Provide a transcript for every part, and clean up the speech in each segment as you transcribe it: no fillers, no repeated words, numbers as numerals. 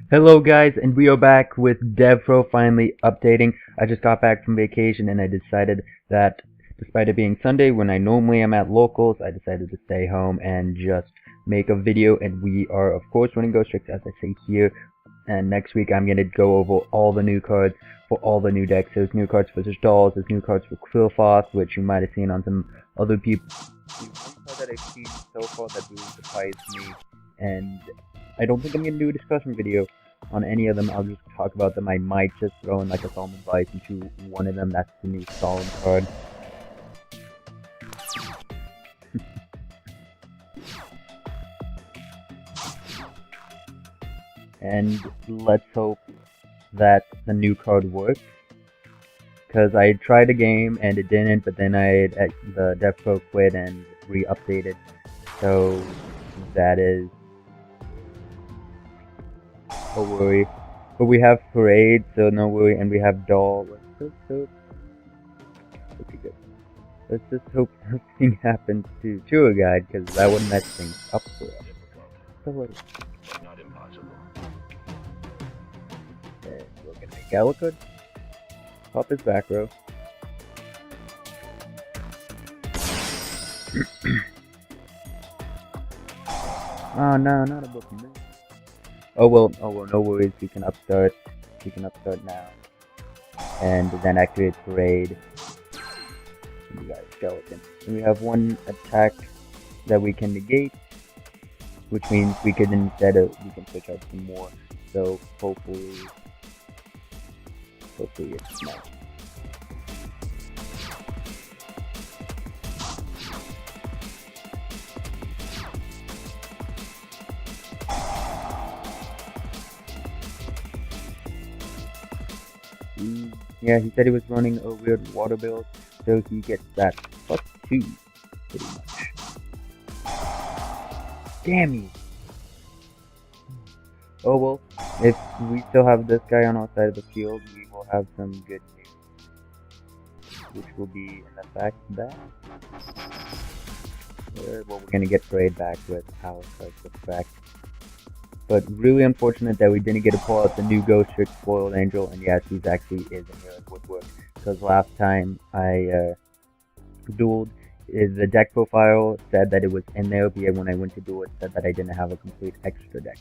Hello guys, and we are back with Devpro finally updating. I just got back from vacation and I decided that despite it being Sunday when I normally am at locals, I decided to stay home and just make a video, and we are of course running Ghostricks as I say here. And next week I'm going to go over all the new cards for all the new decks. There's new cards for the dolls, there's new cards for Quillfoth, which you might have seen on some other people. The one card that I've seen so far that really surprised me, and I don't think I'm going to do a discussion video on any of them. I'll just talk about them. I might just throw in like a solemn advice into one of them. That's the new solemn card. And let's hope that the new card works. Because I tried a game and it didn't, but then the Devpro quit and re-updated. So that is a worry. But we have Parade, so no worry, and we have Doll. Let's just hope. Okay, good. Let's just hope nothing happens to Tour Guide, because that would mess things up for us. So what is it? Not impossible. And we're gonna make Alucard. Pop his back row. Oh no, not a book. Oh well, no worries, we can upstart now. And then activate Parade. And we got a Skeleton. And we have one attack that we can negate, which means we can switch out some more. So hopefully it's nice. Yeah, he said he was running a weird water build, so he gets that +2, pretty much. Damn you! Oh well, if we still have this guy on our side of the field, we will have some good news. Which will be in the fact that we're gonna get Parade back with Alucard's effect. But really unfortunate that we didn't get to pull out the new Ghostricks Spoiled Angel, and yes, he actually is in here in Woodwork. Because last time I dueled, the deck profile said that it was in there, but when I went to duel it said that I didn't have a complete extra deck.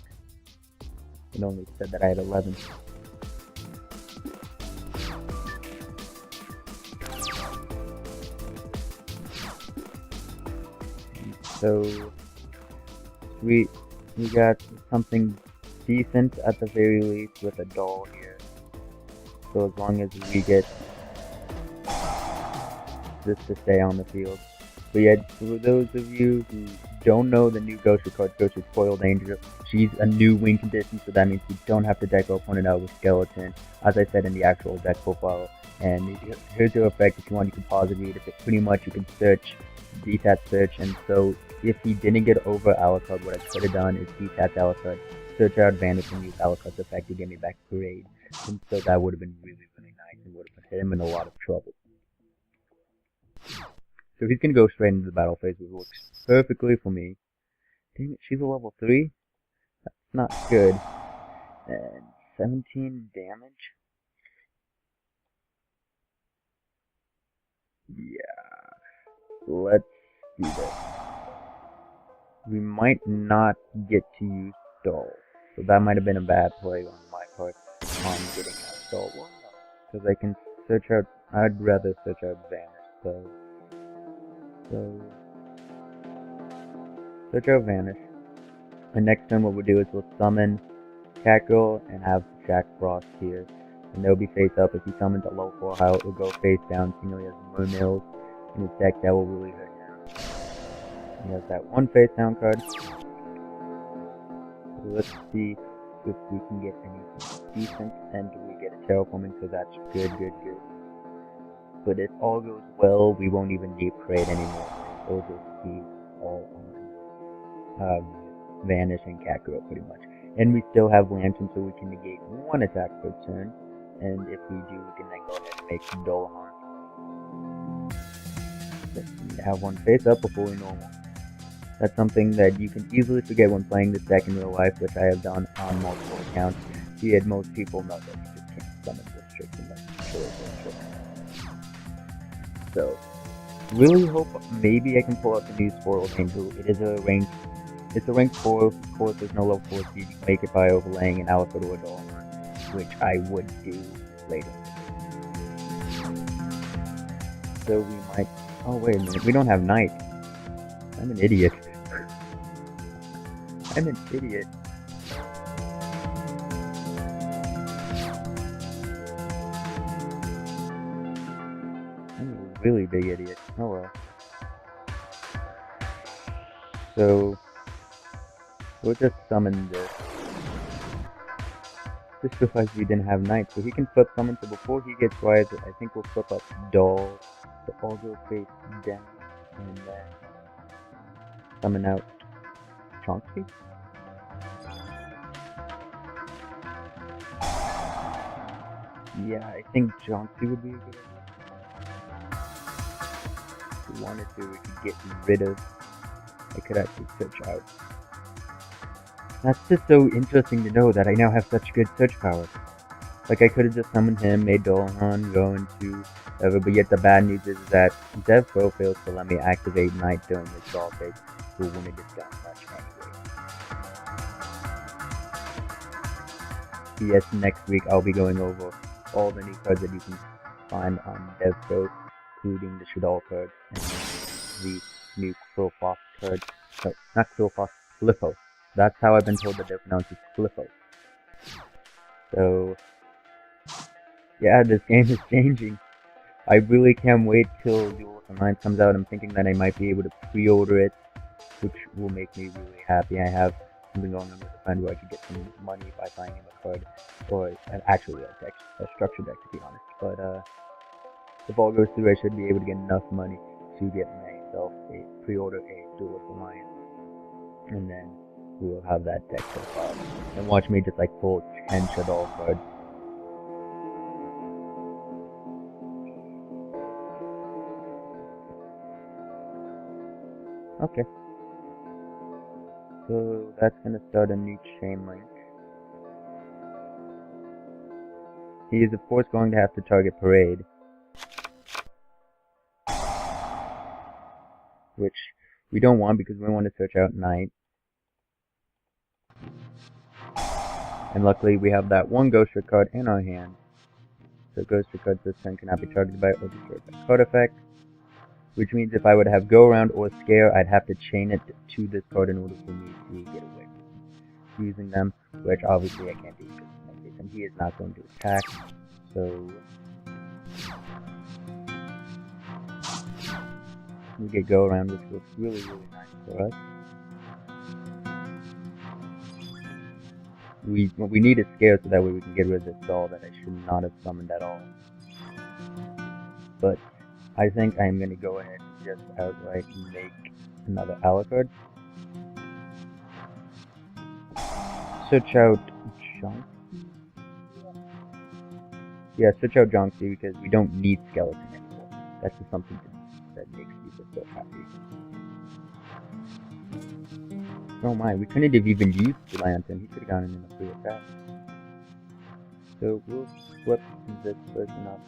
It only said that I had 11. So we got something decent at the very least with a doll here. So as long as we get this to stay on the field. But yet, for those of you who don't know the new Ghostricks card, Ghostricks Spoiled Angel, she's a new win condition, so that means we don't have to deck our opponent out with Skeleton, as I said in the actual deck profile. And here's her effect. If you want, you can pause and read it. Pretty much you can search, DTAT search, and so if he didn't get over Alucard, what I could have done is DTAT Alucard, search out Vanish, and use Alucard's effect to get me back Parade. And so that would have been really, really nice and would have put him in a lot of trouble. So he's gonna go straight into the battle phase, which works perfectly for me. Dang it, she's a level 3? That's not good. And 17 damage? Yeah. Let's do this. We might not get to use Doll. So that might have been a bad play on my part on getting out Doll. Well, no. Because I can search out, I'd rather search out Vanish, so search out Vanish. And next turn what we'll do is we'll summon Catgirl and have Jack Frost here. And they'll be face up. If he summons a low 4 high, it will go face down. He has Mermills in his deck that will really hurt him. He has that one face down card. So let's see if we can get anything decent, and we get a terraforming, so that's good. But if all goes well, we won't even need Parade anymore. It'll just be all on Vanish and Catgirl pretty much. And we still have Lantern, so we can negate one attack per turn. And if we do, we can then go ahead and make Dolahorn. Have one face up before we normal. That's something that you can easily forget when playing this deck in real life, which I have done on multiple accounts. See it, most people know that you just can't summon Ghostricks unless you kill a Ghostricks. So, really hope maybe I can pull out the new Spoiled Angel. It is a rank. It's a rank 4. Of course, there's no level 4 speed. You can make it by overlaying an Alpha to a Doll, which I would do later. So we might. Oh wait a minute, we don't have Knight. I'm an idiot. I'm an idiot. I'm a really big idiot. Oh well. So we'll just summon this. Just because we didn't have Knight, so he can flip summon. So before he gets wise, I think we'll flip up Doll. So all go face down, and then summon out Chonky. Yeah, I think Chonky would be a good idea. If we wanted to, we could get rid of. I could actually search out. That's just so interesting to know that I now have such good search power. Like, I could have just summoned him, made Dolhan go into whatever, but yet the bad news is that Devpro fails to let me activate Knight during this doll phase, who wouldn't have done much anyway. Yes, next week I'll be going over all the new cards that you can find on Devpro, including the Shadal cards and the new Quillfoss cards. No, not Quillfoss, Glyphos. That's how I've been told that they're pronounced as Glyphos. So, yeah, this game is changing. I really can't wait till Duel Online comes out. I'm thinking that I might be able to pre-order it, which will make me really happy. I have something going on with a friend where I could get some money by buying him a card, or actually a deck, a structure deck to be honest. But if all goes through, I should be able to get enough money to get myself a pre-order a Duel Alliance, and then we will have that deck so far. And watch me just like pull 10 Shadal cards. Okay. So that's gonna start a new chain link. He is of course going to have to target Parade, which we don't want because we want to search out Knight. And luckily we have that one Ghostricks card in our hand. So Ghostricks cards this turn cannot be targeted by or destroyed by card effect. Which means if I would have Go Around or Scare, I'd have to chain it to this card in order for me to get away from using them, which obviously I can't do because in my case, and he is not going to attack. So we get Go Around, which looks really, really nice for us. We need a Scare so that way we can get rid of this doll that I should not have summoned at all. But I think I'm going to go ahead and just outright make another Alucard. Search out Jonky? Yeah, search out Jonky because we don't need Skeleton anymore. That's just something that makes people so happy. Oh my, we couldn't have even used the Lantern. He could have gotten in a free attack. So we'll flip this person up.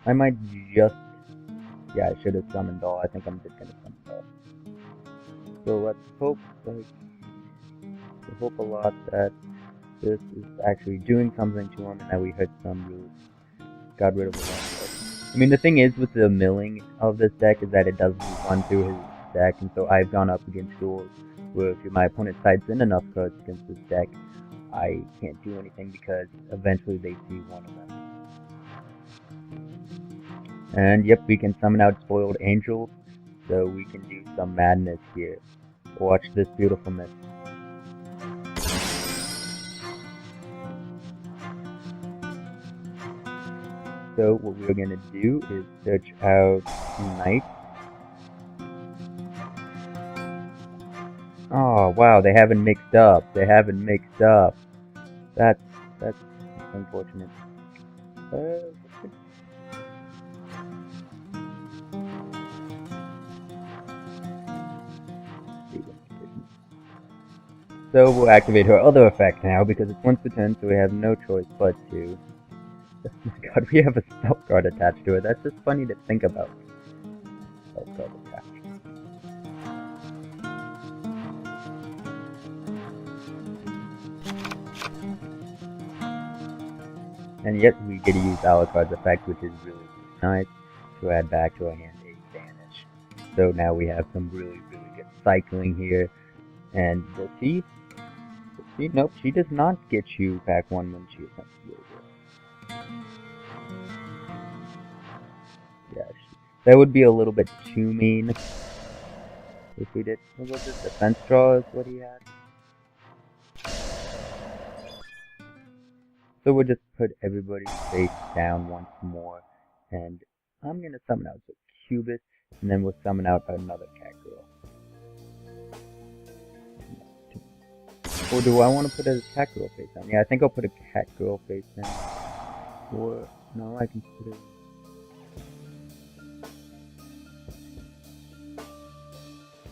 I might just... Yeah, I should have summoned Doll. I think I'm just gonna summon Doll. So let's hope, we hope a lot that this is actually doing something to him and that we hit some rules. Got rid of a lot. I mean, the thing is with the milling of this deck is that it doesn't run through his deck, and so I've gone up against duels where if my opponent sides in enough cards against this deck, I can't do anything because eventually they see one of them. And yep, we can summon out Spoiled Angel, so we can do some madness here. Watch this beautifulness. So what we're going to do is search out Knight. Oh wow, they haven't mixed up. They haven't mixed up. That's unfortunate. So we'll activate her other effect now because it's once per turn, so we have no choice but to. Oh my god, we have a spell card attached to it. That's just funny to think about. Spell card attached. And yet we get to use Alucard's effect, which is really nice, to add back to our hand a Vanish. So now we have some really good cycling here. And does she? Nope, she does not get you back one when she attempts to use it. Yeah, that would be a little bit too mean if we did. What was this? Defense draw is what he had. So we'll just put everybody face down once more, and I'm gonna summon out the Cubist, and then we'll summon out another cat girl. Or do I want to put a cat girl face down? Yeah, I think I'll put a cat girl face down. Or no, I can put it.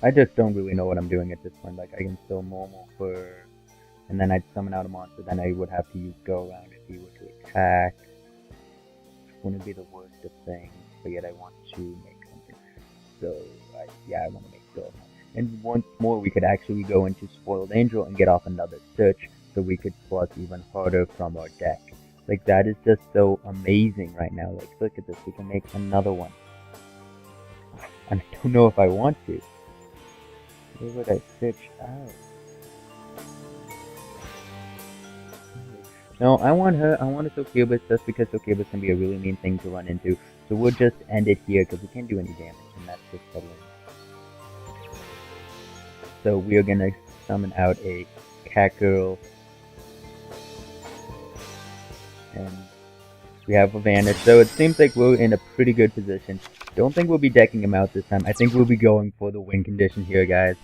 I just don't really know what I'm doing at this point. Like I can still normal for. And then I'd summon out a monster, then I would have to use Go Around if he were to attack. Wouldn't be the worst of things, but yet I want to make something. So, yeah, I want to make Go Around. And once more, we could actually go into Spoiled Angel and get off another search, so we could plus even harder from our deck. Like, that is just so amazing right now. Like, look at this, we can make another one. And I don't know if I want to. Where would I search out? No, I want her. I want a Succubus just because Succubus can be a really mean thing to run into. So we'll just end it here because we can't do any damage, and that's just settling. So we are gonna summon out a cat girl, and we have a Vanish. So it seems like we're in a pretty good position. Don't think we'll be decking him out this time. I think we'll be going for the win condition here, guys.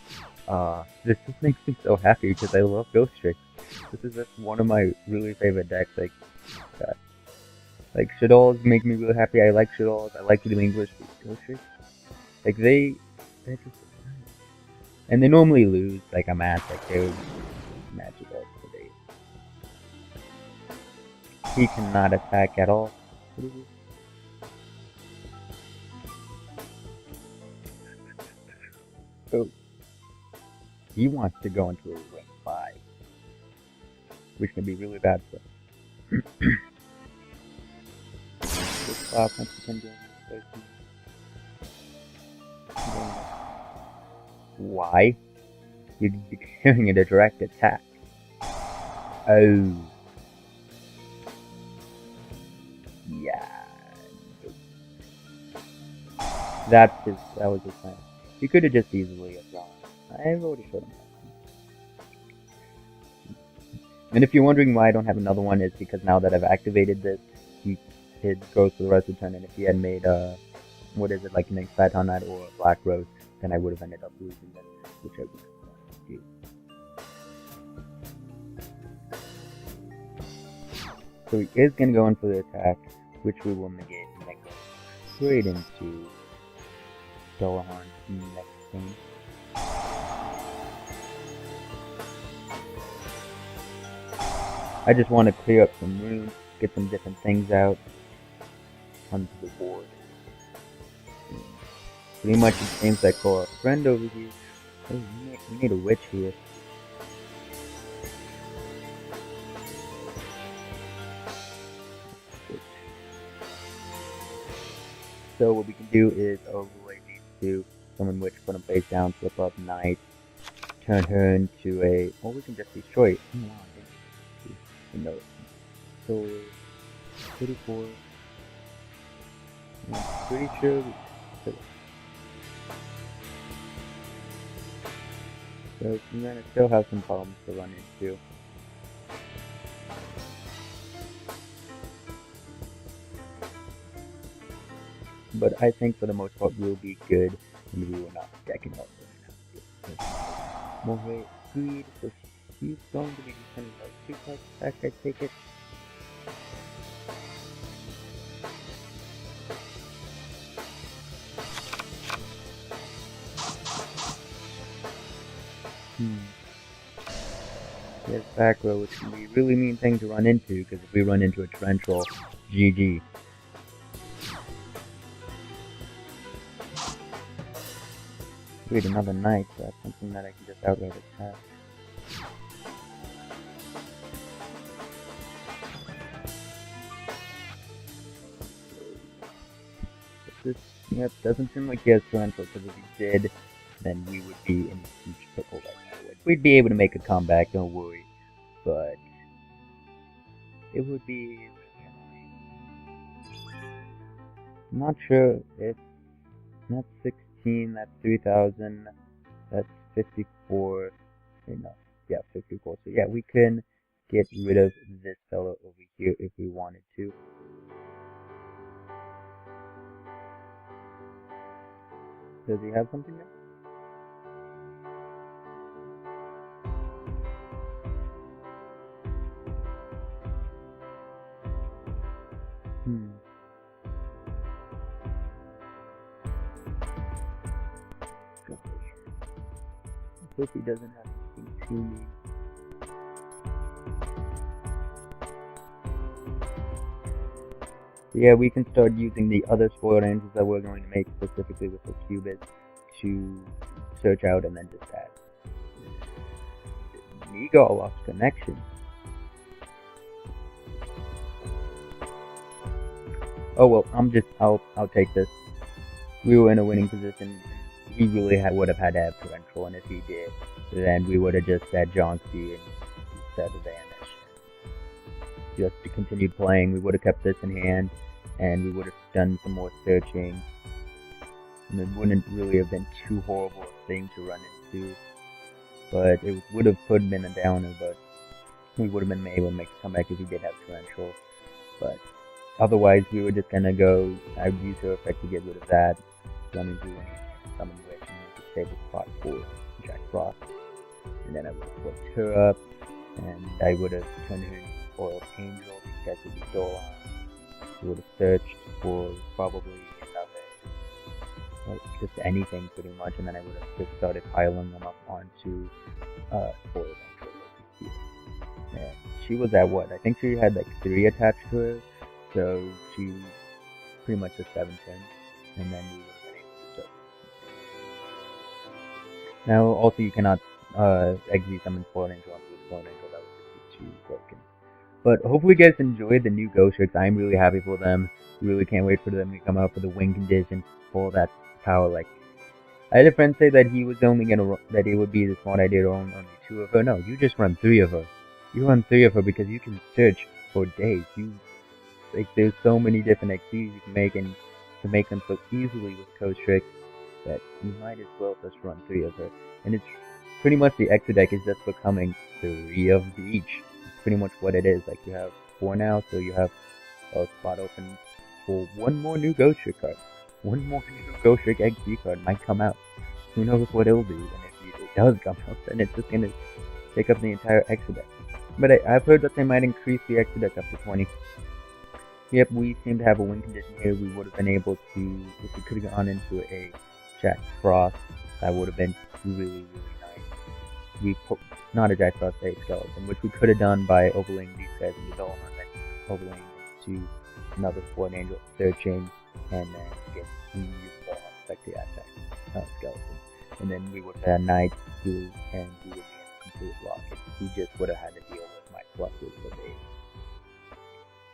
This just makes me so happy because I love Ghostricks. This is just one of my really favorite decks. Like, God. Like Shaddolls make me really happy. I like Shaddolls. I like the English Ghostricks. Like they're just nice. And they normally lose. Like a match. Like they would magic us today. He cannot attack at all. What is it? Oh. He wants to go into a rank 5. Which can be really bad for him. Why? You're declaring it a direct attack. Oh. Yeah. That was his plan. He could have just easily gone. I've already showed him that. And if you're wondering why I don't have another one, it's because now that I've activated this, it goes for the rest of the turn, and if he had made what is it, like an Exciton Knight or a Black Rose, then I would have ended up losing them, which I would do. So he is going to go in for the attack, which we will negate, and then go straight into Dullahan next thing. I just want to clear up some room, get some different things out onto the board. Pretty much it seems like for a friend over here. Oh, we need a witch here. So what we can do is overlay these two, summon witch, put them face down, flip up knight, turn her into a, or we can just destroy it. No. So 34. I'm pretty sure we so I'm gonna still have some problems to run into. But I think for the most part we'll be good, and we will not be decking up right now. More greed, so she's going to be defending like 2 cards back, I take it. There's back row, which can be a really mean thing to run into, because if we run into a torrential, GG. Wait, another knight, so that's something that I can just outright attack. This, yep, doesn't seem like he has torrential, because if he did, then we would be in a huge pickle right now. We'd be able to make a comeback, don't worry, but it would be really annoying. I'm not sure if that's 16, that's 3,000, that's 54, no, yeah, 54, so yeah, we can get rid of this fellow over here if we wanted to. Does he have something there? I hope he doesn't have anything to me. So yeah, we can start using the other spoiled angels that we're going to make specifically with the qubits to search out and then just add. Meagle lost connection. Oh well, I'll take this. We were in a winning position. He really would have had to have torrential, and if he did, then we would have just said Jonksy instead of Vanish. Just continued playing, we would have kept this in hand, and we would have done some more searching. And it wouldn't really have been too horrible a thing to run into, but it would have put him in a downer, but we would have been able to make a comeback if he did have torrential. But otherwise, we were just gonna go, I would use her effect to get rid of that, run into any summon witch, and make a stable spot for Jack Frost. And then I would have flipped her up, and I would have turned her into Foiled Angel, these guys would be Dolan. We would have searched for probably another, well, just anything pretty much, and then I would have just started piling them up onto Foiled Angel. And she was at what? I think she had like 3 attached to her, so she pretty much just 7 turns, and then we would have been able to start. Now, also you cannot exit summon Foiled Angel onto a Foiled Angel, that would just be too broken. But hopefully you guys enjoyed the new Ghostricks. I'm really happy for them. Really can't wait for them to come out for the win condition, for that power. Like, I had a friend say that he was only that it would be the smart idea to own only 2 of her. No, you just run 3 of her. You run 3 of her because you can search for days. There's so many different XPs you can make, and to make them so easily with Ghostricks that you might as well just run 3 of her. And it's pretty much the Extra deck is just becoming 3 of each. Pretty much what it is. Like, you have 4 now, so you have a spot open for 1 more new Ghostrick card. 1 more new Ghostrick XP card might come out. Who knows what it'll do, and if it does come out, then it's just gonna take up the entire Extra deck. But I've heard that they might increase the Extra deck up to 20. Yep, we seem to have a win condition here. We would have been able to, if we could have gone into a Jack Frost, that would have been really, really nice. We put not a Jack Frost, a Skeleton, which we could have done by overlaying these guys into Dolan, and then overlaying into another Foiled Angel, searching, and then get use Dolan effect to attack Skeleton. And then we would have had Knights too, and we would be in complete blockage. We just would have had to deal with my pluses for days.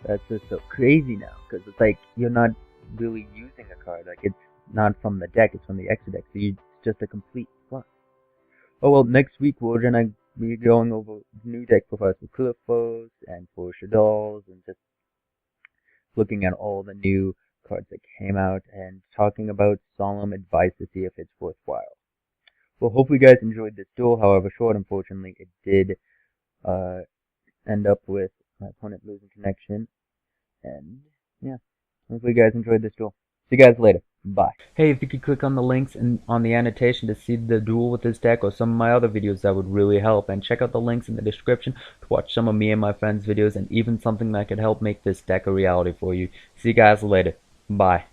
That's just so crazy now, because it's like you're not really using a card. Like, it's not from the deck, it's from the extra deck, so it's just a complete flux. Oh well, next week we're gonna be going over new deck profiles for Cliffos and for Shaddols, and just looking at all the new cards that came out and talking about solemn advice to see if it's worthwhile. Well, hopefully you guys enjoyed this duel, however short. Unfortunately, it did end up with my opponent losing connection. And yeah, hopefully you guys enjoyed this duel. See you guys later. Bye. Hey, if you could click on the links on the annotation to see the duel with this deck or some of my other videos, that would really help. And check out the links in the description to watch some of me and my friends' videos, and even something that could help make this deck a reality for you. See you guys later. Bye.